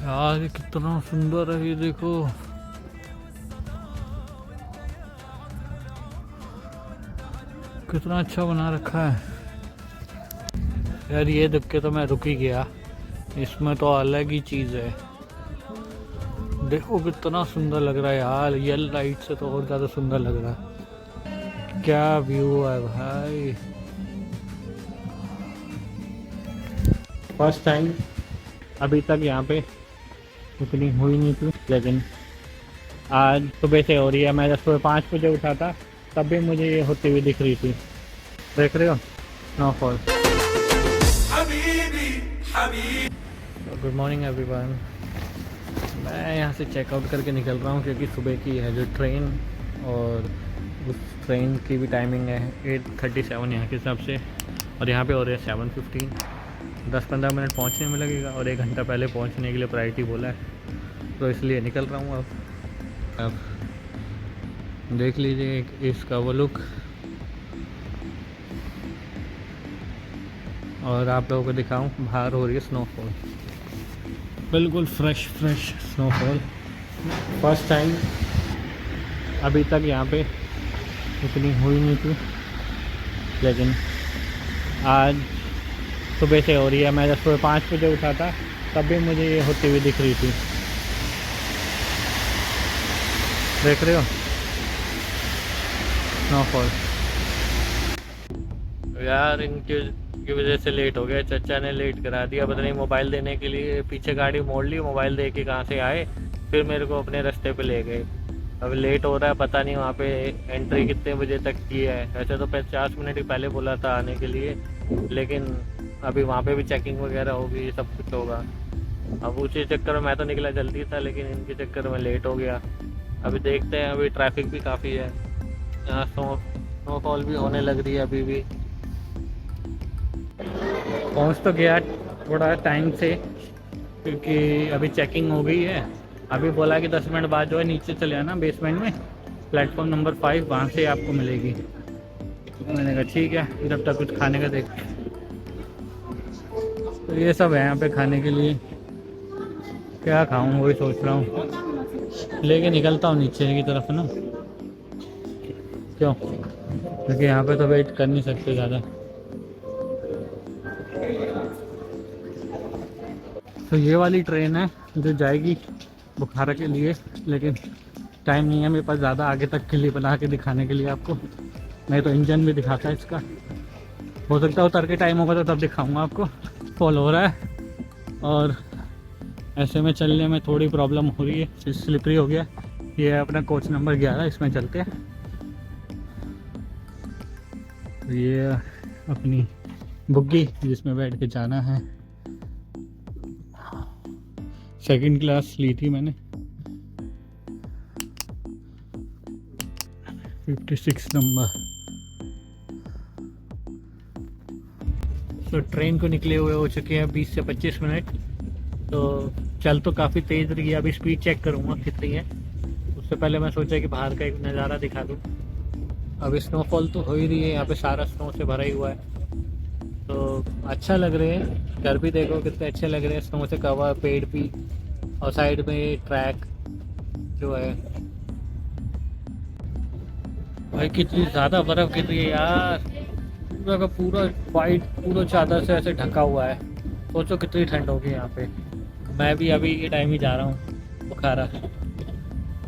यार ये कितना सुंदर है, ये देखो। कितना अच्छा बना रखा है यार। ये देख के तो मैं रुक ही गया। इसमें तो अलग ही चीज है। देखो कितना सुंदर लग रहा है यार। ये लाइट से तो और ज्यादा सुंदर लग रहा है। क्या व्यू है भाई। फर्स्ट टाइम अभी तक यहाँ पे उतनी हुई नहीं थी, लेकिन आज सुबह से हो रही है। मैं जब सुबह 5 बजे उठा था तब भी मुझे ये होती हुई दिख रही थी। देख रहे हो स्नोफॉल। Good morning everyone. मैं यहाँ से चेकआउट करके निकल रहा हूँ क्योंकि सुबह की है जो ट्रेन, और उस ट्रेन की भी टाइमिंग है 8:37 यहाँ के हिसाब से, और यहाँ पे हो रहे हैं 7:15। 10-15 मिनट पहुँचने में लगेगा और 1 घंटा पहले पहुँचने के लिए प्रायोरिटी बोला है, तो इसलिए निकल रहा हूँ। अब देख लीजिए इसका वो लुक, और आप लोगों को दिखाऊं बाहर हो रही है स्नोफॉल। बिल्कुल फ्रेश स्नोफॉल। फर्स्ट टाइम अभी तक यहाँ पे उतनी हुई नहीं थी, लेकिन आज सुबह से हो रही है। मैं जब सुबह 5 बजे उठा था तब भी मुझे ये होती हुई दिख रही थी। देख रहे हो स्नोफॉल। यार इनके की वजह से लेट हो गया। चचा ने लेट करा दिया, पता नहीं मोबाइल देने के लिए पीछे गाड़ी मोड़ ली, मोबाइल दे के कहाँ से आए, फिर मेरे को अपने रास्ते पे ले गए। अब लेट हो रहा है, पता नहीं वहाँ पे एंट्री कितने बजे तक की है। वैसे तो 50 मिनट ही पहले बोला था आने के लिए, लेकिन अभी वहाँ पे भी चेकिंग वगैरह होगी, सब कुछ होगा। अब उसी चक्कर में मैं तो निकला जल्दी था, लेकिन इनके चक्कर में लेट हो गया। अभी देखते हैं, अभी ट्रैफिक भी काफ़ी है यहाँ। स्नोफॉल भी होने लग रही है अभी भी। पहुंच तो गया थोड़ा टाइम से, क्योंकि अभी चेकिंग हो गई है। अभी बोला कि 10 मिनट बाद जो है नीचे चले आना बेसमेंट में, प्लेटफॉर्म नंबर 5, वहाँ से आपको मिलेगी। मैंने कहा ठीक है, जब तक कुछ खाने का देख। तो ये सब है यहाँ पे खाने के लिए। क्या खाऊँ वही सोच रहा हूँ। लेके निकलता हूँ नीचे की तरफ ना, क्यों, क्योंकि यहाँ पे तो वेट कर नहीं सकते ज़्यादा। तो ये वाली ट्रेन है जो जाएगी बुखारा के लिए, लेकिन टाइम नहीं है मेरे पास ज़्यादा आगे तक के लिए बना के दिखाने के लिए आपको। मैं तो इंजन भी दिखाता है इसका, हो सकता है उतर के टाइम होगा तो तब दिखाऊंगा आपको। फॉल हो रहा है और ऐसे में चलने में थोड़ी प्रॉब्लम हो रही है, स्लिपरी हो गया। ये है अपना कोच नंबर 11, इसमें चलते हैं। तो ये अपनी बुग्गी जिसमें बैठ के जाना है। सेकंड क्लास ली थी मैंने, 56 नंबर। तो ट्रेन को निकले हुए हो चुके हैं 20 से 25 मिनट। तो चल तो काफ़ी तेज़ रही है। अभी स्पीड चेक करूँगा कितनी है। उससे पहले मैं सोचा कि बाहर का एक नज़ारा दिखा दूँ। अभी स्नोफॉल तो हो ही रही है, यहाँ पे सारा स्नो से भरा ही हुआ है, तो अच्छा लग रहे हैं। घर भी देखो कितने अच्छे लग रहे हैं, स्नो से कवर, पेड़ भी, और साइड में ट्रैक जो है। भाई कितनी ज़्यादा बर्फ़ गिर रही है यार। पूरा का पूरा वाइट, पूरा चादर से ऐसे ढका हुआ है। सोचो कितनी ठंड होगी यहाँ पे। मैं भी अभी ये टाइम ही जा रहा हूँ बुखारा।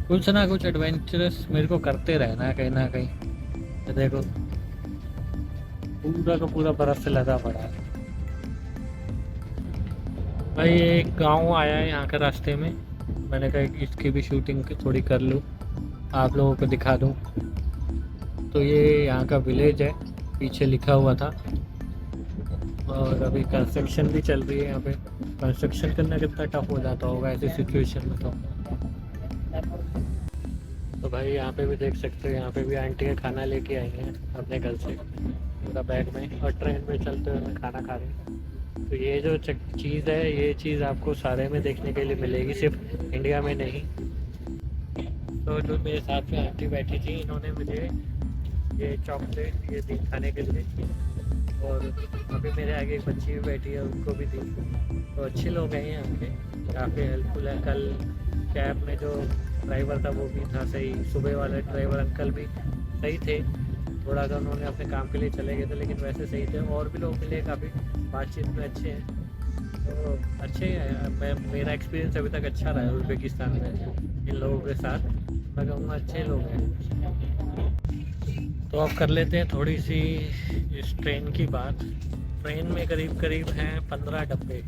कुछ ना कुछ एडवेंचरस मेरे को करते रहना है कहीं ना कहीं। तो देखो पूरा का पूरा बर्फ़ से लदा पड़ा है। भाई एक गांव आया है यहाँ के रास्ते में, मैंने कहा कि इसकी भी शूटिंग थोड़ी कर लूँ, आप लोगों को दिखा दूँ। तो ये यहाँ का विलेज है, पीछे लिखा हुआ था। और अभी कंस्ट्रक्शन भी चल रही है यहाँ पे। कंस्ट्रक्शन करना कितना टफ हो जाता होगा ऐसी सिचुएशन में। तो भाई यहाँ पे भी देख सकते हो, यहाँ पे भी आंटी का खाना लेके आई हैं अपने घर से पूरा बैग में, और ट्रेन में चलते हुए मैं खाना खा रही हूँ। तो ये जो चीज़ है, ये चीज़ आपको सारे में देखने के लिए मिलेगी, सिर्फ इंडिया में नहीं। तो जो मेरे साथ में आंटी बैठी थी, इन्होंने मुझे ये चॉकलेट ये दी खाने के लिए, और अभी मेरे आगे एक बच्ची भी बैठी है, उनको भी दी। तो अच्छे लोग हैं यहाँ के। काफ़ी हेल्पफुल है। कल कैब में जो ड्राइवर था वो भी था सही, सुबह वाले ड्राइवर अंकल भी सही थे। थोड़ा सा उन्होंने अपने काम के लिए चले गए थे, लेकिन वैसे सही थे। और भी लोग मिले, काफ़ी बातचीत में अच्छे हैं, तो अच्छे हैं। मेरा एक्सपीरियंस अभी तक अच्छा रहा है उज़्बेकिस्तान में इन लोगों के साथ। मैं कहूँगा अच्छे लोग हैं। तो अब कर लेते हैं थोड़ी सी इस ट्रेन की बात। ट्रेन में करीब करीब हैं 15 डब्बे,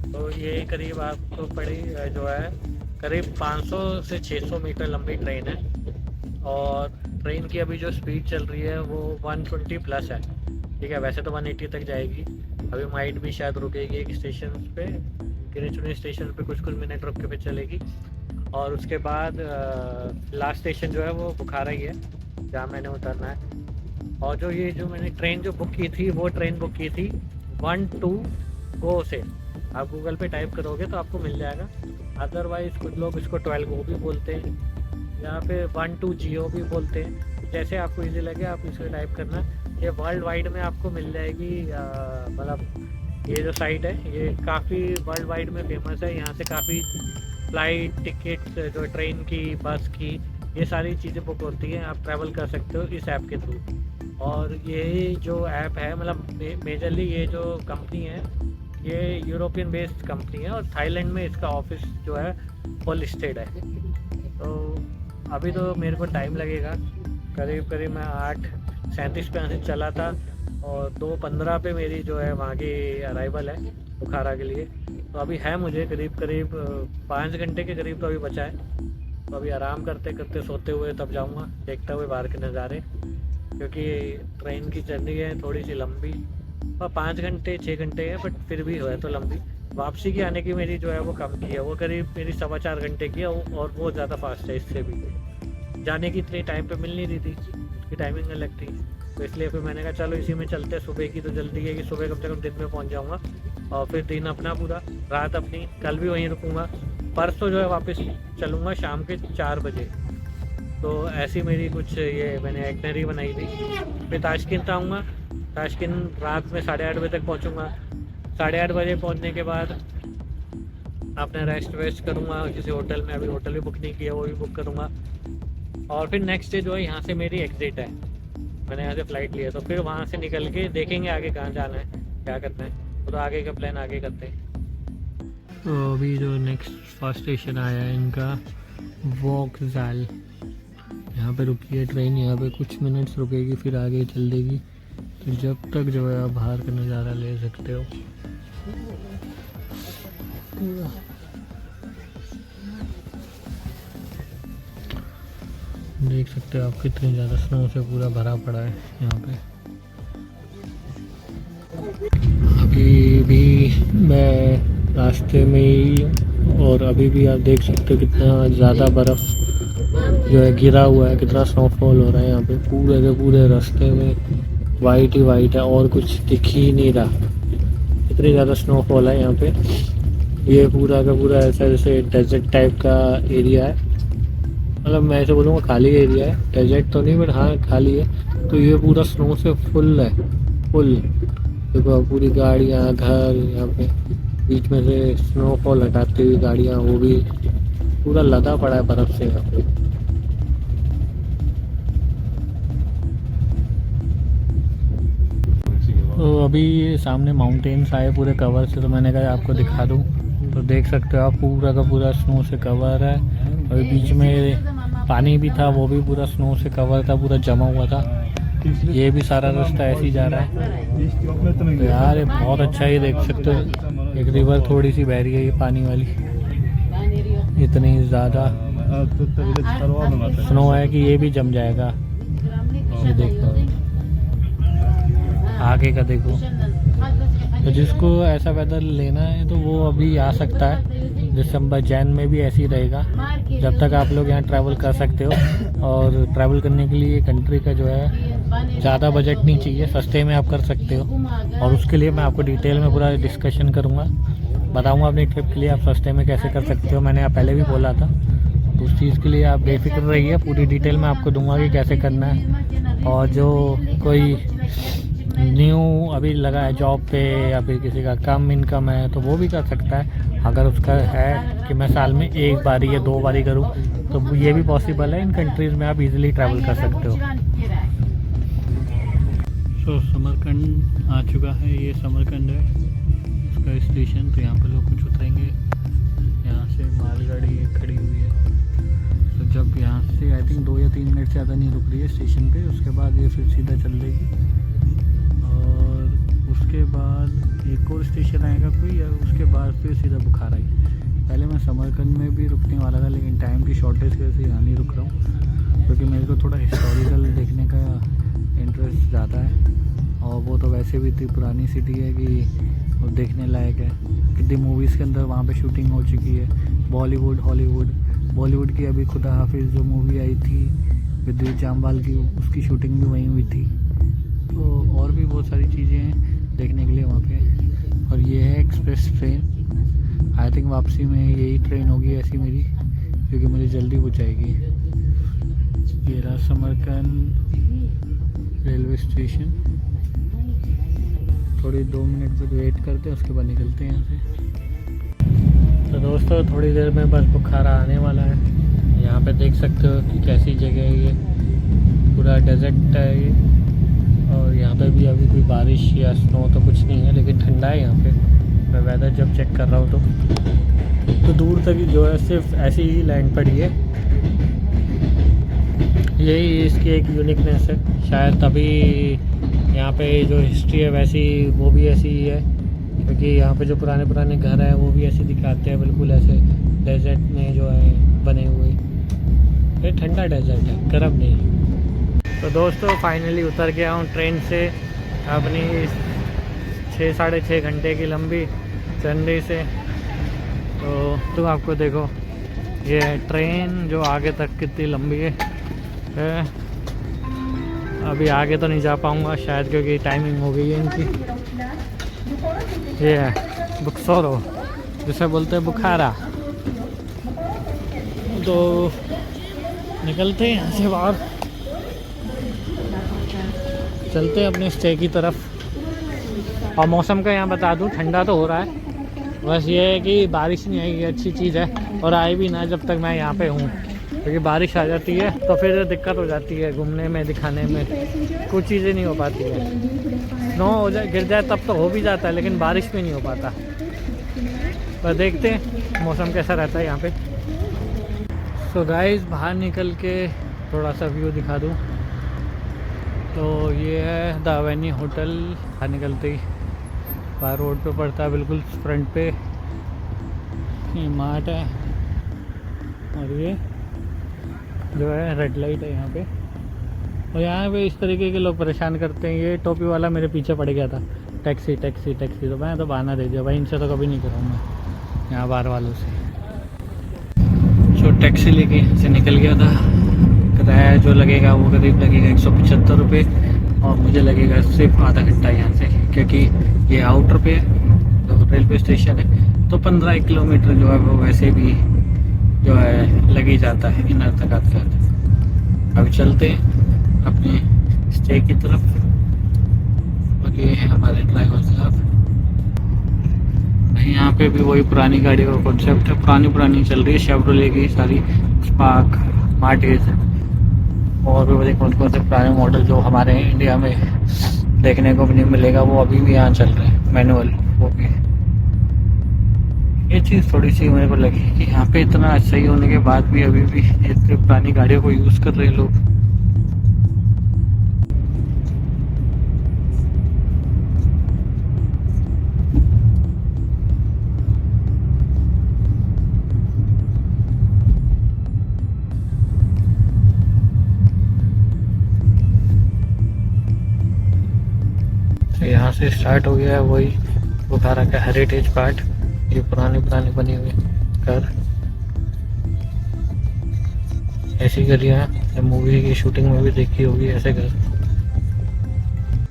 तो ये करीब आपको पड़ी जो है करीब 500 से 600 मीटर लंबी ट्रेन है। और ट्रेन की अभी जो स्पीड चल रही है वो 120 प्लस है, ठीक है। वैसे तो 180 तक जाएगी। अभी माइट भी शायद रुकेगी एक स्टेशन पे, गिने चुने स्टेशन पे कुछ मिनट रुक के फिर चलेगी। और उसके बाद लास्ट स्टेशन जो है वो बुखारा ही है, जहाँ मैंने उतरना है। और जो मैंने ट्रेन जो बुक की थी, वो ट्रेन बुक की थी 1-2 गो से। आप गूगल पे टाइप करोगे तो आपको मिल जाएगा। अदरवाइज़ कुछ लोग इसको 12 गो भी बोलते हैं, या फिर 1-2 जियो भी बोलते हैं। जैसे आपको इजी लगे आप इसे टाइप करना। ये वर्ल्ड वाइड में आपको मिल जाएगी। मतलब ये जो साइट है ये काफ़ी वर्ल्ड वाइड में फेमस है। यहाँ से काफ़ी फ़्लाइट टिकट्स, जो ट्रेन की, बस की, ये सारी चीज़ें बुक होती हैं। आप ट्रैवल कर सकते हो इस ऐप के थ्रू। और ये जो ऐप है, मतलब मेजरली ये जो कंपनी है ये यूरोपियन बेस्ड कंपनी है, और थाईलैंड में इसका ऑफिस जो है वो लिस्टेड है। तो अभी तो मेरे को टाइम लगेगा, करीब करीब मैं 8:37 पे यहाँ से चला था, और 2:15 पे मेरी जो है वहाँ की अराइवल है बुखारा के लिए। तो अभी है मुझे करीब करीब 5 घंटे के करीब तो अभी बचा है। तो अभी आराम करते करते सोते हुए तब जाऊँगा, देखते हुए बाहर के नज़ारे, क्योंकि ट्रेन की जर्नी है थोड़ी सी लंबी। और 5 घंटे 6 घंटे है, बट फिर भी है तो लंबी। वापसी की आने की मेरी जो है वो कम की है, वो करीब मेरी 4.25 घंटे की है, और वो ज़्यादा फास्ट है इससे भी। जाने की इतनी टाइम पे मिल नहीं रही थी, उसकी टाइमिंग अलग थी। तो इसलिए फिर मैंने कहा चलो इसी में चलते। सुबह की तो जल्दी है कि सुबह कम से कम दिन में पहुंच जाऊंगा, और फिर दिन अपना पूरा, रात अपनी, कल भी वहीं रुकूंगा। परसों जो है वापस चलूँगा शाम के 4 बजे। तो ऐसी मेरी कुछ ये मैंने एक्टनरी बनाई थी। फिर ताशकंद आऊँगा, ताशकंद रात में 8:30 बजे तक पहुँचूँगा। 8:30 बजे पहुँचने के बाद अपना रेस्ट वेस्ट करूँगा किसी होटल में। अभी होटल भी बुक नहीं किया, वो भी बुक करूँगा। और फिर नेक्स्ट डे जो है यहाँ से मेरी एग्ज़िट है, मैंने यहाँ से फ़्लाइट लिया। तो फिर वहाँ से निकल के देखेंगे आगे कहाँ जाना है, क्या करना है। तो आगे का प्लान आगे करते हैं। तो अभी जो नेक्स्ट फर्स्ट स्टेशन आया है इनका, वोकजाल। यहाँ पे रुकी है ट्रेन, यहाँ पे कुछ मिनट्स रुकेगी फिर आगे चल देगी। तो जब तक जो है आप बाहर का नज़ारा ले सकते हो। देख सकते हो आप कितनी ज़्यादा स्नो से पूरा भरा पड़ा है यहाँ पे। अभी भी मैं रास्ते में ही, और अभी भी आप देख सकते हो कितना ज़्यादा बर्फ़ जो है गिरा हुआ है, कितना स्नोफॉल हो रहा है यहाँ पे। पूरे के पूरे रास्ते में वाइट ही वाइट है, और कुछ दिख ही नहीं रहा, इतनी ज़्यादा स्नोफॉल है यहाँ पे। ये पूरा का पूरा ऐसा जैसे डेजर्ट टाइप का एरिया है। मतलब मैं ऐसे बोलूँगा खाली एरिया है, डेजर्ट तो नहीं बट हाँ खाली है। तो ये पूरा स्नो से फुल है, फुल। देखो पूरी गाड़ियाँ, घर, यहाँ पे बीच में से स्नोफॉल हटाती हुई गाड़ियाँ, वो भी पूरा लदा पड़ा है बर्फ़ से यहाँ पे। तो अभी सामने माउंटेन्स आए पूरे कवर से, तो मैंने कहा आपको दिखा दूँ। तो देख सकते हो आप पूरा का पूरा स्नो से कवर है। और बीच में पानी भी था, वो भी पूरा स्नो से कवर था, पूरा जमा हुआ था। ये भी सारा रास्ता ऐसे ही जा रहा है। तो यार ये बहुत अच्छा है, देख सकते हो एक रिवर थोड़ी सी बह रही है ये पानी वाली। इतनी ज़्यादा स्नो है कि ये भी जम जाएगा। ये देखो आगे का देखो। तो जिसको ऐसा वेदर लेना है तो वो अभी आ सकता है। दिसंबर जैन में भी ऐसे ही रहेगा, जब तक आप लोग यहाँ ट्रैवल कर सकते हो। और ट्रैवल करने के लिए कंट्री का जो है ज़्यादा बजट नहीं चाहिए, सस्ते में आप कर सकते हो। और उसके लिए मैं आपको डिटेल में पूरा डिस्कशन करूँगा, बताऊँगा अपनी ट्रिप के लिए आप सस्ते में कैसे कर सकते हो। मैंने पहले भी बोला था, तो उस चीज़ के लिए आप बेफिक्र रहिए, पूरी डिटेल में आपको दूंगा कि कैसे करना है। और जो कोई न्यू अभी लगा है जॉब पे या फिर किसी का कम इनकम है तो वो भी कर सकता है। अगर उसका है कि मैं साल में एक बारी या 2 बारी करूँ तो ये भी पॉसिबल है। इन कंट्रीज़ में आप इजीली ट्रैवल कर सकते हो। तो समरकंद आ चुका है, ये समरकंद है इसका स्टेशन। तो यहाँ पर लोग कुछ उतरेंगे, यहाँ से मालगाड़ी खड़ी हुई है। तो जब यहाँ से आई थिंक 2 या 3 मिनट से ज़्यादा नहीं रुक रही है स्टेशन पे, उसके बाद ये फिर सीधा चल देगी और उसके बाद एक और स्टेशन आएगा कोई, या उसके बाद फिर सीधा बुखारा ही। पहले मैं समरकंद में भी रुकने वाला था लेकिन टाइम की शॉर्टेज की वजह से यहाँ नहीं रुक रहा हूँ, क्योंकि मेरे को थोड़ा हिस्टोरिकल देखने का इंटरेस्ट ज़्यादा है। और वो तो वैसे भी इतनी पुरानी सिटी है कि वो देखने लायक है। कितनी मूवीज़ के अंदर वहाँ पे शूटिंग हो चुकी है, बॉलीवुड, हॉलीवुड। बॉलीवुड की अभी खुदा हाफिज़ जो मूवी आई थी विद्युत जामवाल की, उसकी शूटिंग भी वहीं हुई थी। तो और भी बहुत सारी चीज़ें हैं देखने के लिए वहाँ पे। और ये है एक्सप्रेस ट्रेन। आई थिंक वापसी में यही ट्रेन होगी ऐसी मेरी, क्योंकि मुझे जल्दी पहुँचाएगी। ये रहा समरकंद रेलवे स्टेशन। थोड़ी 2 मिनट तक वेट करते हैं, उसके बाद निकलते हैं यहाँ से। तो दोस्तों थोड़ी देर में बस बुखारा आने वाला है। यहाँ पे देख सकते हो कि कैसी जगह है ये, पूरा डेजर्ट है ये। और यहाँ पे भी अभी कोई बारिश या स्नो तो कुछ नहीं है, लेकिन ठंडा है यहाँ पे। मैं वेदर जब चेक कर रहा हूँ तो दूर तक जो है सिर्फ ऐसी ही लैंड पड़ी है। यही इसकी एक यूनिकनेस है, शायद तभी यहाँ पे जो हिस्ट्री है वैसी वो भी ऐसी ही है, क्योंकि यहाँ पे जो पुराने पुराने घर हैं वो भी ऐसे दिखाते हैं, बिल्कुल ऐसे डेजर्ट में जो है बने हुए। ये ठंडा डेजर्ट है, गर्म नहीं। तो दोस्तों फाइनली उतर गया हूँ ट्रेन से अपनी 6 साढ़े 6 घंटे की लंबी जर्नी से। तो आपको देखो ये ट्रेन जो आगे तक कितनी लंबी है। अभी आगे तो नहीं जा पाऊँगा शायद, क्योंकि टाइमिंग हो गई है इनकी। ये है बुक्सोरो, जिसे बोलते हैं बुखारा। तो निकलते हैं यहाँ से बाहर, चलते हैं अपने स्टे की तरफ। और मौसम का यहाँ बता दूँ, ठंडा तो हो रहा है, बस ये है कि बारिश नहीं आएगी, अच्छी चीज़ है। और आए भी ना जब तक मैं यहाँ पे हूँ, क्योंकि बारिश आ जाती है तो फिर दिक्कत हो जाती है घूमने में, दिखाने में, कुछ चीज़ें नहीं हो पाती है। स्नो हो जाए, गिर जाए तब तो हो भी जाता है, लेकिन बारिश में नहीं हो पाता। पर देखते हैं मौसम कैसा रहता है यहाँ पे। सो गाइस बाहर निकल के थोड़ा सा व्यू दिखा दूँ तो ये है द एवेन्यू होटल। बाहर निकलते ही बाहर रोड पे पड़ता है, बिल्कुल फ्रंट पे ये मार्ट है। और ये जो है रेड लाइट है यहाँ पे। और यहाँ पे इस तरीके के लोग परेशान करते हैं। ये टोपी वाला मेरे पीछे पड़ गया था, टैक्सी टैक्सी टैक्सी। तो मैं तो बहाना दे दिया भाई, इनसे तो कभी नहीं करूँ मैं यहाँ बाहर वालों से। जो टैक्सी लेके यहाँ से निकल गया था, किराया जो लगेगा वो करीब लगेगा 175 रुपये। और मुझे लगेगा सिर्फ आधा घंटा यहाँ से, क्योंकि ये आउटर पे जो रेलवे स्टेशन है। तो 15 किलोमीटर जो है वो वैसे भी जो है लग ही जाता है इनर तक आते आते। अभी चलते हैं अपने स्टे की तरफ। और ये है हमारे ड्राइवर साहब। यहाँ पे भी वही पुरानी गाड़ी का कॉन्सेप्ट है, पुरानी चल रही है। शेवरोलेट की सारी, स्पार्क, मार्टिज और भी वही कौन कौन से पुराने मॉडल जो हमारे इंडिया में देखने को भी नहीं मिलेगा, वो अभी भी यहाँ चल रहे हैं मैनुअल। वो भी ये चीज़ थोड़ी सी मेरे को लगी कि यहाँ पे इतना सही होने के बाद भी अभी भी इतनी पुरानी गाड़ियों को यूज़ कर रहे हैं लोग। यहाँ से स्टार्ट हो गया है वही बुखारा का हेरिटेज पार्ट। ये पुरानी बनी हुई घर, ऐसी गलियाँ हैं मूवी की शूटिंग में भी देखी होगी ऐसे घर।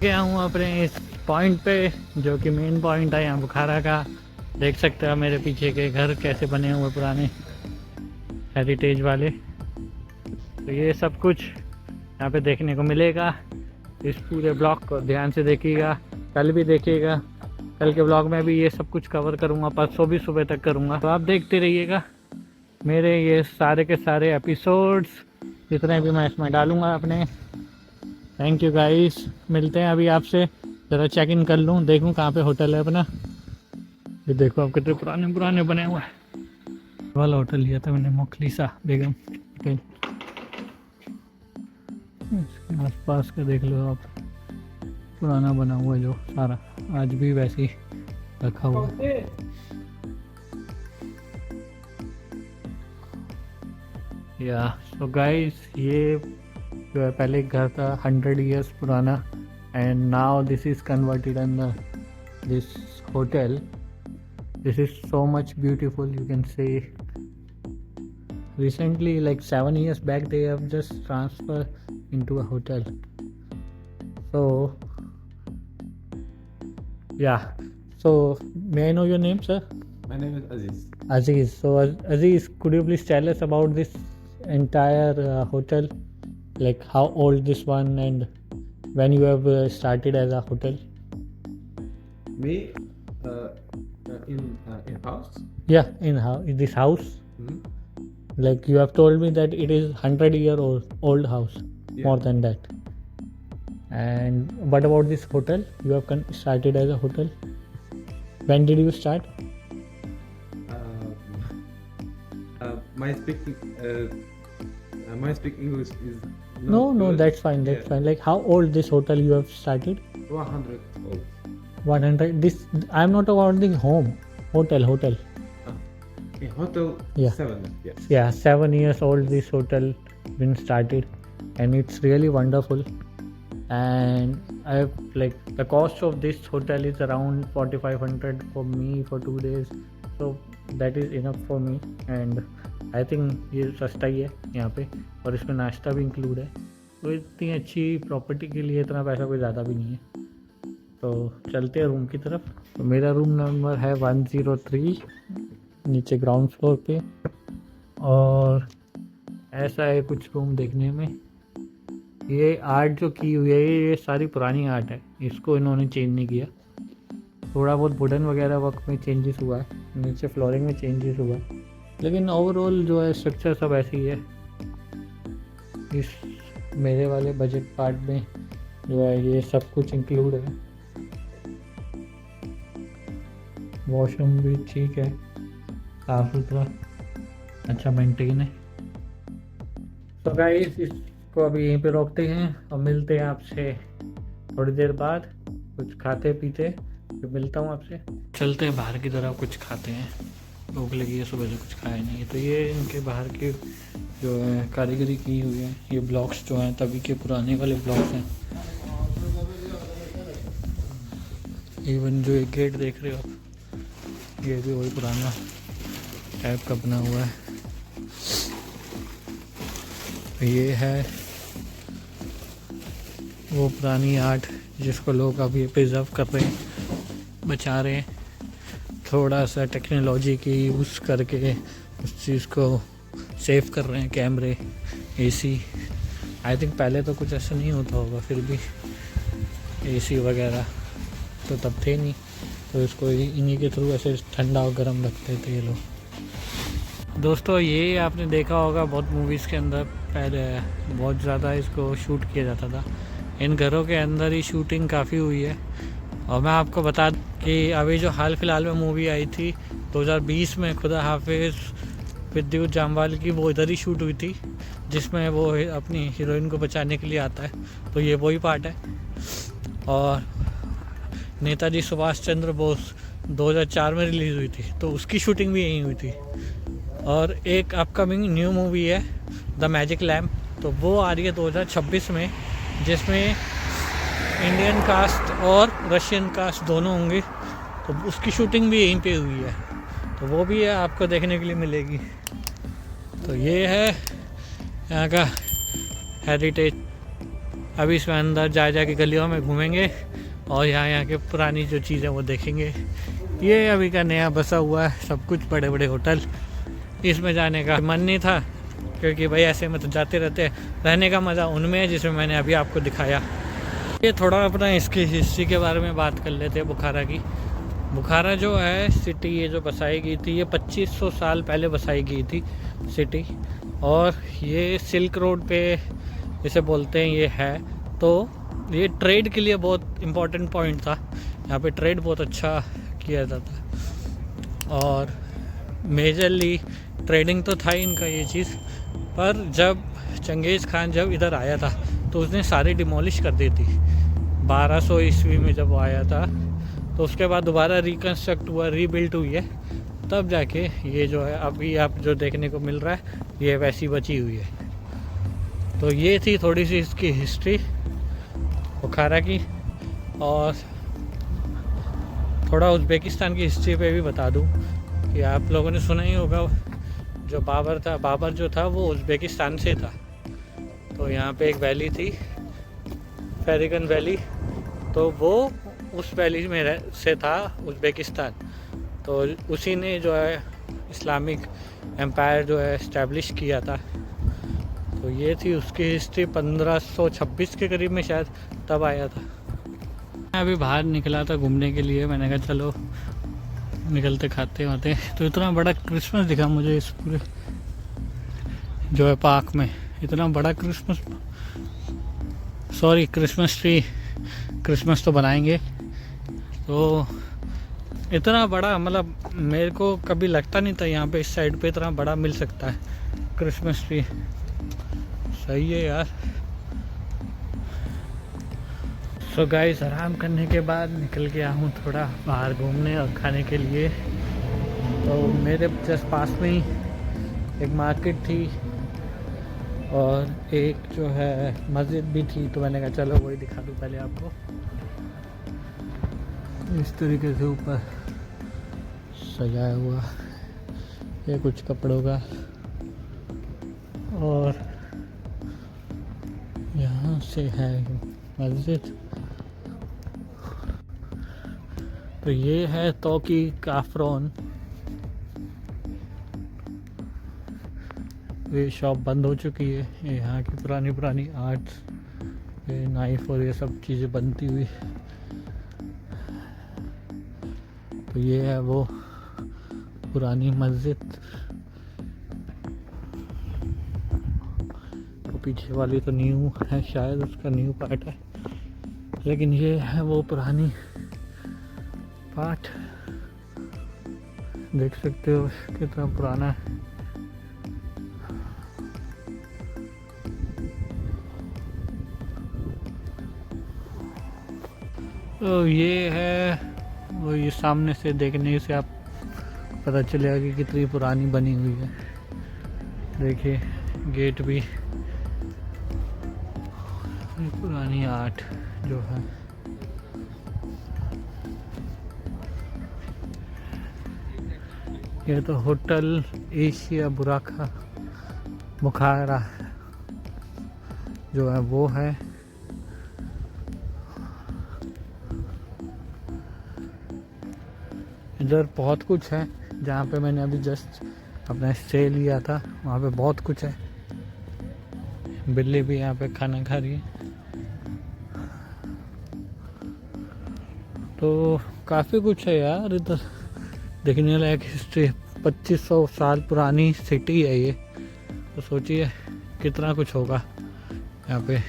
गया हूँ अपने इस पॉइंट पे जो कि मेन पॉइंट है यहाँ बुखारा का। देख सकते हो मेरे पीछे के घर कैसे बने हुए पुराने हेरिटेज वाले। तो ये सब कुछ यहाँ पे देखने को मिलेगा। इस पूरे ब्लॉग को ध्यान से देखिएगा, कल भी देखिएगा। कल के ब्लॉग में भी ये सब कुछ कवर करूँगा, परसों भी सुबह तक करूँगा। तो आप देखते रहिएगा मेरे ये सारे के सारे एपिसोड्स, जितने भी मैं इसमें डालूँगा अपने। थैंक यू गाइस, मिलते हैं अभी आपसे। ज़रा चेक इन कर लूँ, देखूँ कहाँ पे होटल है अपना। ये देखो आप कितने पुराने पुराने बने हुए हैं। वाला होटल लिया था मैंने, मोखलीसा बेगम होटल। इसके आसपास का देख लो आप, पुराना बना हुआ है जो सारा, आज भी वैसे ही रखा हुआ है। या सो गाइस, ये जो है पहले एक घर था 100 years पुराना, and now this is converted in this hotel. This is so much beautiful, you can say. Recently, like 7 years back, they have just transferred into a hotel. So yeah, so may I know your name, sir? My name is Aziz. Aziz. So Aziz, could you please tell us about this entire hotel, like how old this one and when you have started as a hotel? Me, in house. Yeah, in this house. Mm-hmm. Like you have told me that it is 100-year-old house, Yeah. more than that. And what about this hotel? You have started as a hotel. When did you start? My speaking English is No, good. that's fine. That's Yeah. fine. Like how old this hotel you have started? 100 old. 100. This I'm not about the home. Hotel. In hotel. Yeah. 7. Yes. Yeah, 7 years old this hotel been started, and it's really wonderful. And I have, like, the cost of this hotel is around 4,500 for me for 2 days, so that is enough for me. And I think ये सस्ता ही है यहाँ पे, और इसमें नाश्ता भी include है। तो इतनी अच्छी प्रॉपर्टी के लिए इतना पैसा कोई ज़्यादा भी नहीं है। तो चलते हैं रूम की तरफ। तो मेरा रूम नंबर है 103, नीचे ग्राउंड फ्लोर पे। और ऐसा है कुछ रूम देखने में। ये आर्ट जो की हुई है ये सारी पुरानी आर्ट है, इसको इन्होंने चेंज नहीं किया। थोड़ा बहुत वुडन वगैरह वर्क में चेंजेस हुआ है, नीचे फ्लोरिंग में चेंजेस हुआ है, लेकिन ओवरऑल जो है स्ट्रक्चर सब ऐसे ही है। इस मेरे वाले बजट पार्ट में जो है ये सब कुछ इंक्लूड है। वॉशरूम भी ठीक है, साफ सुथरा, अच्छा मेंटेन है। तो गाइस इसको अभी यहीं पे रोकते हैं और मिलते हैं आपसे थोड़ी देर बाद, कुछ खाते पीते फिर मिलता हूँ आपसे। चलते हैं बाहर की तरफ, कुछ खाते हैं, भूख लगी है, सुबह से कुछ खाया नहीं है। तो ये इनके बाहर की जो है कारीगरी की हुई है, ये ब्लॉक्स जो हैं तभी के पुराने वाले ब्लॉक्स हैं। इवन जो एक गेट देख रहे हो आप, ये भी वही पुराना टाइप का बना हुआ है। ये है वो पुरानी आर्ट जिसको लोग अभी प्रिजर्व कर रहे हैं, बचा रहे हैं, थोड़ा सा टेक्नोलॉजी की यूज़ करके उस चीज़ को सेव कर रहे हैं। कैमरे, एसी, आई थिंक पहले तो कुछ ऐसा नहीं होता होगा, फिर भी एसी वगैरह तो तब थे नहीं, तो इसको इन्हीं के थ्रू ऐसे ठंडा और गर्म रखते थे ये लोग। दोस्तों ये आपने देखा होगा बहुत मूवीज़ के अंदर, पहले बहुत ज़्यादा इसको शूट किया जाता था। इन घरों के अंदर ही शूटिंग काफ़ी हुई है। और मैं आपको बता दूं कि अभी जो हाल फिलहाल में मूवी आई थी 2020 में, खुदा हाफिज़ विद्युत जामवाल की, वो इधर ही शूट हुई थी, जिसमें वो अपनी हीरोइन को बचाने के लिए आता है। तो ये वही पार्ट है। और नेताजी सुभाष चंद्र बोस 2004 में रिलीज़ हुई थी, तो उसकी शूटिंग भी यहीं हुई थी। और एक अपकमिंग न्यू मूवी है द मैजिक लैम्प, तो वो आ रही है 2026 में, जिसमें इंडियन कास्ट और रशियन कास्ट दोनों होंगे। तो उसकी शूटिंग भी यहीं पे हुई है, तो वो भी है आपको देखने के लिए मिलेगी। तो ये है यहाँ का हेरिटेज। अभी इसमें अंदर जा के गलियों में घूमेंगे और यहाँ के पुरानी जो चीज़ें वो देखेंगे। ये अभी का नया बसा हुआ है सब कुछ, बड़े बड़े होटल। इसमें जाने का मन नहीं था क्योंकि भाई ऐसे में तो जाते रहते हैं, रहने का मज़ा उनमें है जिसमें मैंने अभी आपको दिखाया। ये थोड़ा अपना इसकी हिस्ट्री के बारे में बात कर लेते हैं बुखारा की। बुखारा जो है सिटी, ये जो बसाई गई थी, ये 2500 साल पहले बसाई गई थी सिटी। और ये सिल्क रोड पे इसे बोलते हैं ये है। तो ये ट्रेड के लिए बहुत इम्पोर्टेंट पॉइंट था, यहाँ पे ट्रेड बहुत अच्छा किया जाता। और मेजरली ट्रेडिंग तो था ही इनका ये चीज़। पर जब चंगेज़ खान जब इधर आया था तो उसने सारी डिमोलिश कर दी थी 1200 ईस्वी में जब वो आया था। तो उसके बाद दोबारा रिकन्स्ट्रक्ट हुआ, रीबिल्ट हुई है, तब जाके ये जो है अभी आप जो देखने को मिल रहा है ये वैसी बची हुई है। तो ये थी थोड़ी सी इसकी हिस्ट्री बुखारा की। और थोड़ा उज़्बेकिस्तान की हिस्ट्री पे भी बता दूं कि आप लोगों ने सुना ही होगा, जो बाबर था, बाबर जो था वो उज़्बेकिस्तान से था। तो यहाँ पे एक वैली थी, फेरिगन वैली, तो वो उस वैली में से था उज़्बेकिस्तान। तो उसी ने जो है इस्लामिक एम्पायर जो है इस्टेब्लिश किया था। तो ये थी उसकी हिस्ट्री, 1526 के करीब में शायद तब आया था। मैं अभी बाहर निकला था घूमने के लिए, मैंने कहा चलो निकलते खाते वाते। तो इतना बड़ा क्रिसमस दिखा मुझे इस पूरे जो है पार्क में, इतना बड़ा क्रिसमस ट्री। क्रिसमस तो बनाएंगे, तो इतना बड़ा, मतलब मेरे को कभी लगता नहीं था यहाँ पे इस साइड पे इतना बड़ा मिल सकता है क्रिसमस ट्री। सही है यार। सो गाइस, आराम करने के बाद निकल गया हूँ थोड़ा बाहर घूमने और खाने के लिए। तो मेरे जस्ट पास में ही एक मार्केट थी और एक जो है मस्जिद भी थी। तो मैंने कहा चलो वही दिखा दूँ पहले आपको। इस तरीके से ऊपर सजाया हुआ ये कुछ कपड़ों का, और यहाँ से है मस्जिद। तो ये है तौकी काफ्रोन। ये शॉप बंद हो चुकी है। ये यहाँ की पुरानी आर्ट्स, ये नाइफ और ये सब चीज़ें बनती हुई। तो ये है वो पुरानी मस्जिद। तो पीछे वाली तो न्यू है, शायद उसका न्यू पार्ट है, लेकिन ये है वो पुरानी पार्ट। देख सकते हो कितना पुराना है। तो ये है वो, ये सामने से देखने से आप पता चलेगा कि कितनी पुरानी बनी हुई है। देखिए गेट भी पुरानी आर्ट जो है। ये तो होटल एशिया बुखारा जो है वो है। इधर बहुत कुछ है, जहाँ पे मैंने अभी जस्ट अपना स्टे लिया था वहाँ पे बहुत कुछ है। बिल्ली भी यहाँ पे खाना खा रही है। तो काफ़ी कुछ है यार इधर देखने लायक। हिस्ट्री 2500 साल पुरानी सिटी है ये। तो सोचिए कितना कुछ होगा यहाँ पे।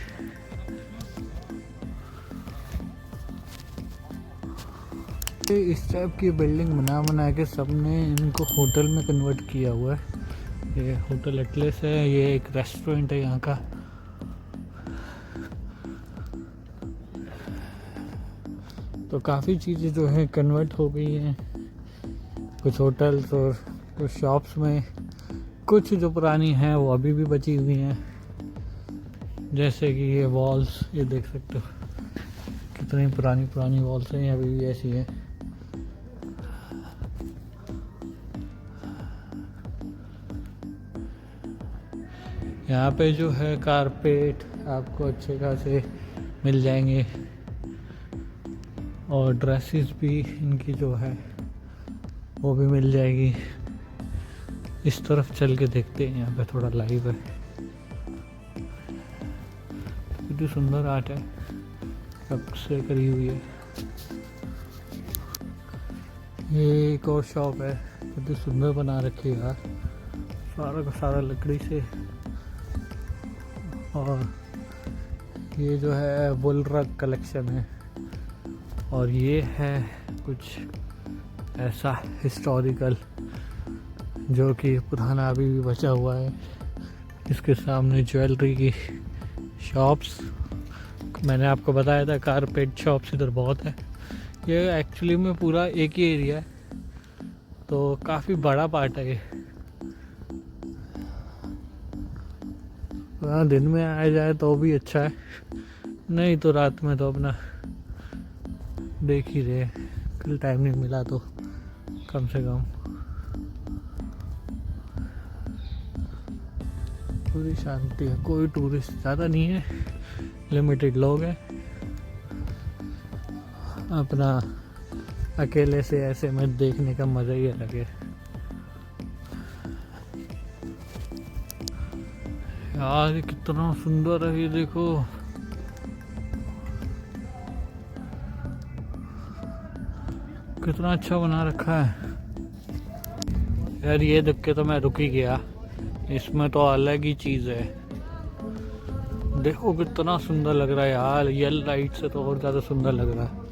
इस टाइप की बिल्डिंग बना के सबने इनको होटल में कन्वर्ट किया हुआ है। ये होटल एटलस है, ये एक रेस्टोरेंट है यहाँ का। तो काफ़ी चीज़ें जो है कन्वर्ट हो गई हैं, कुछ होटल्स और कुछ शॉप्स में। कुछ जो पुरानी हैं वो अभी भी बची हुई हैं, जैसे कि ये वॉल्स, ये देख सकते हो कितनी पुरानी वॉल्स हैं, अभी भी ऐसी हैं। यहाँ पे जो है कारपेट आपको अच्छे खासे मिल जाएंगे, और ड्रेसेस भी इनकी जो है वो भी मिल जाएगी। इस तरफ चल के देखते हैं, यहाँ पे थोड़ा लाइव है। कितनी सुंदर आर्ट है। कब से करी हुई है। ये एक और शॉप है, कितनी सुंदर बना रखी है यार, सारा का सारा लकड़ी से। और ये जो है वुल रग कलेक्शन है। और ये है कुछ ऐसा हिस्टोरिकल जो कि पुराना अभी भी बचा हुआ है। इसके सामने ज्वेलरी की शॉप्स, मैंने आपको बताया था कारपेट शॉप्स इधर बहुत है। ये एक्चुअली में पूरा एक ही एरिया है, तो काफ़ी बड़ा पार्ट है ये। हाँ, दिन में आया जाए तो भी अच्छा है, नहीं तो रात में तो अपना देख ही रहे, कल टाइम नहीं मिला तो कम से कम। पूरी शांति है, कोई टूरिस्ट ज़्यादा नहीं है, लिमिटेड लोग हैं। अपना अकेले से ऐसे में देखने का मज़ा ही अलग है यार। ये कितना सुंदर है, ये देखो। कितना अच्छा बना रखा है यार। ये देख के तो मैं रुक ही गया, इसमें तो अलग ही चीज़ है। देखो कितना सुंदर लग रहा है यार, ये लाइट से तो और ज़्यादा सुंदर लग रहा है।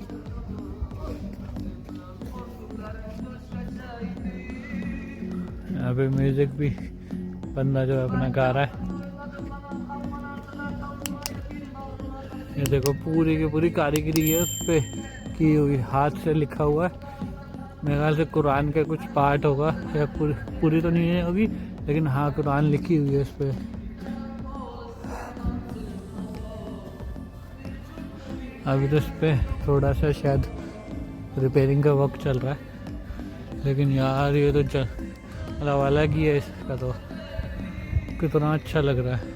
यहाँ पे म्यूजिक भी बंदा जो है अपना गा रहा है। ये देखो पूरी की पूरी कारीगरी है उस पे की हुई, हाथ से लिखा हुआ है। मेरे ख्याल से कुरान का कुछ पार्ट होगा, या पूरी तो नहीं होगी, लेकिन हाँ कुरान लिखी हुई है इस पे। अभी तो इस पे थोड़ा सा शायद रिपेयरिंग का वर्क चल रहा है, लेकिन यार ये तो मतलब अलग ही है इसका, तो कितना अच्छा लग रहा है।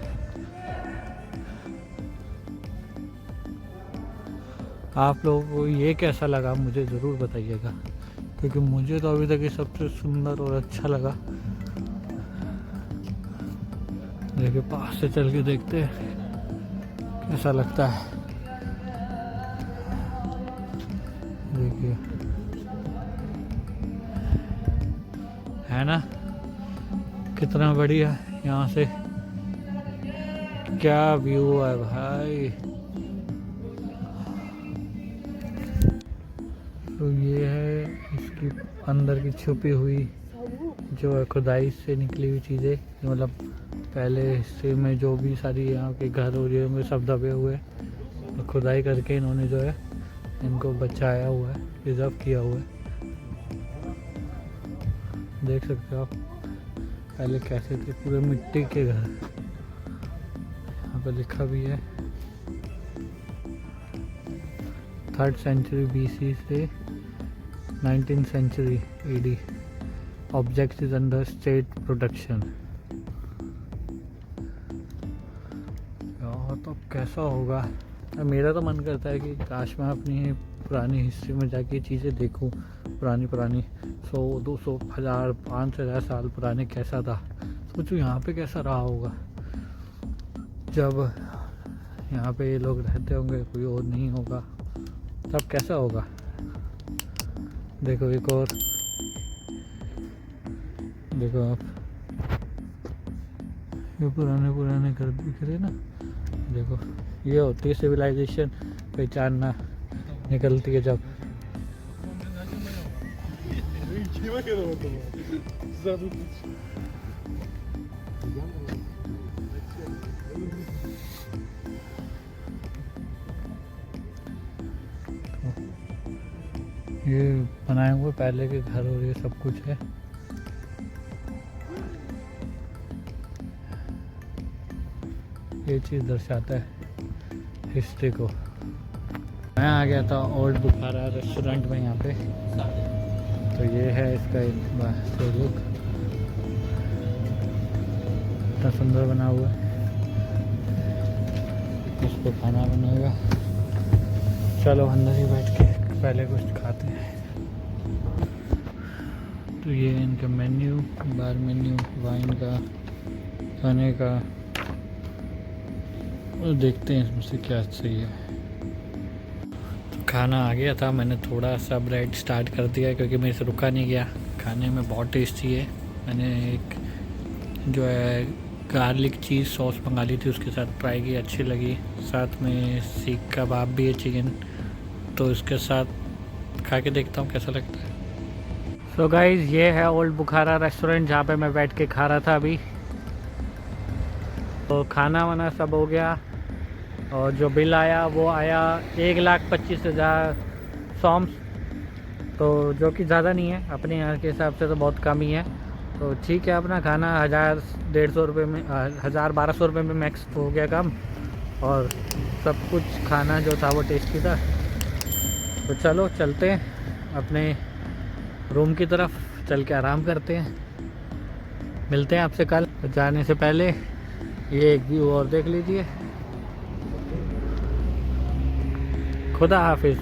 आप लोगों को ये कैसा लगा मुझे ज़रूर बताइएगा, क्योंकि मुझे तो अभी तक ये सबसे सुंदर और अच्छा लगा। देखिए पास से चल के देखते हैं कैसा लगता है। देखिए है ना, कितना बढ़िया यहाँ से क्या व्यू है भाई। तो ये है इसकी अंदर की छुपी हुई जो है खुदाई से निकली हुई चीज़ें, मतलब पहले हिस्से में जो भी सारी यहाँ के घर और ये में सब दबे हुए, तो खुदाई करके इन्होंने जो है इनको बचाया हुआ है, प्रिजर्व किया हुआ है। देख सकते हो आप पहले कैसे थे, पूरे मिट्टी के घर। यहाँ पर लिखा भी है 3rd सेंचुरी BC से 19th century AD, object is under state protection. यार तो कैसा होगा, मेरा तो मन करता है कि काश मैं अपनी पुरानी हिस्ट्री में जाके चीज़ें देखूं, पुरानी 100, 200, 1000, 5,000 साल पुराने कैसा था। सोचो यहाँ पे कैसा रहा होगा जब यहाँ पे ये लोग रहते होंगे, कोई और नहीं होगा, तब कैसा होगा। देखो एक और, देखो आप, ये पुराने घर दिख रहे ना। देखो ये होती है सिविलाइजेशन पहचानना, निकलती है जब। ये बनाए हुए पहले के घर और ये सब कुछ है। ये चीज़ दर्शाता है हिस्ट्री को। मैं आ गया था ओल्ड बुखारा रेस्टोरेंट में यहाँ पे, तो ये है इसका एक लुक, इतना सुंदर बना हुआ है। इस पे खाना बनेगा, चलो अंदर ही बैठ के पहले कुछ खाते हैं। तो ये इनका मेन्यू, बार मेन्यू, वाइन का, खाने का, और देखते हैं इसमें से क्या सही है। खाना आ गया था, मैंने थोड़ा सा ब्रेड स्टार्ट कर दिया क्योंकि मेरे से रुका नहीं गया। खाने में बहुत टेस्टी है। मैंने एक जो है गार्लिक चीज़ सॉस मंगा ली थी, उसके साथ ट्राई की, अच्छी लगी। साथ में सीख कबाब भी है, चिकन, तो इसके साथ खा के देखता हूँ कैसा लगता है। सो गाइज़, ये है ओल्ड बुखारा रेस्टोरेंट जहाँ पे मैं बैठ के खा रहा था अभी। तो खाना वाना सब हो गया और जो बिल आया वो आया 1,25,000 सॉम्स, तो जो कि ज़्यादा नहीं है, अपने यहाँ के हिसाब से तो बहुत कम ही है। तो ठीक है, अपना खाना 1,000-1,500 रुपये में 1,000-1,200 रुपये में मैक्स हो गया कम, और सब कुछ खाना जो था वो टेस्टी था। तो चलो चलते हैं अपने रूम की तरफ, चल के आराम करते हैं। मिलते हैं आपसे कल। जाने से पहले ये एक व्यू और देख लीजिए। खुदा हाफिज़।